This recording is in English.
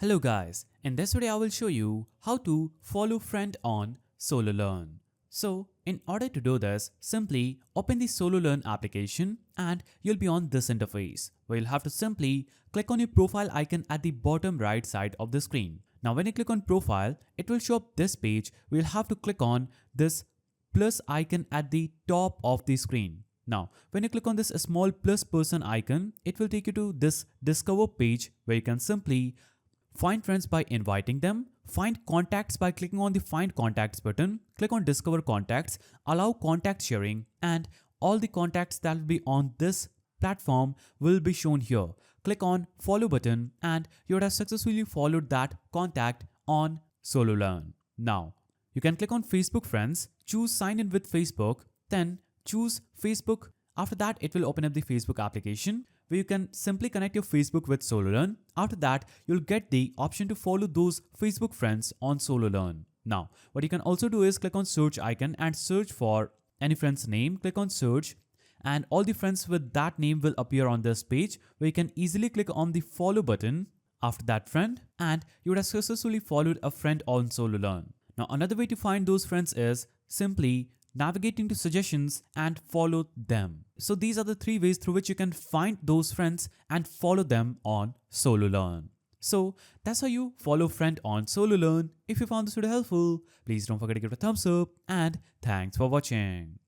Hello guys, in this video I will show you how to follow friend on Sololearn. So in order to do this, simply open the Sololearn application and you'll be on this interface where you'll have to simply click on your profile icon at the bottom right side of the screen. Now when you click on profile, it will show up this page where you'll have to click on this plus icon at the top of the screen. Now, when you click on this small plus person icon, it will take you to this discover page where you can simply find friends by inviting them, find contacts by clicking on the find contacts button, click on discover contacts, allow contact sharing, and all the contacts that will be on this platform will be shown here. Click on follow button and you would have successfully followed that contact on Sololearn. Now, you can click on Facebook friends, choose sign in with Facebook, then choose Facebook. After that, it will open up the Facebook application where you can simply connect your Facebook with Sololearn. After that, you'll get the option to follow those Facebook friends on Sololearn. Now, what you can also do is click on search icon and search for any friend's name. Click on search and all the friends with that name will appear on this page where you can easily click on the follow button after that friend and you would have successfully followed a friend on Sololearn. Now, another way to find those friends is simply navigating to suggestions and follow them. So these are the three ways through which you can find those friends and follow them on Sololearn. So that's how you follow friend on Sololearn. If you found this video helpful, please don't forget to give it a thumbs up and thanks for watching.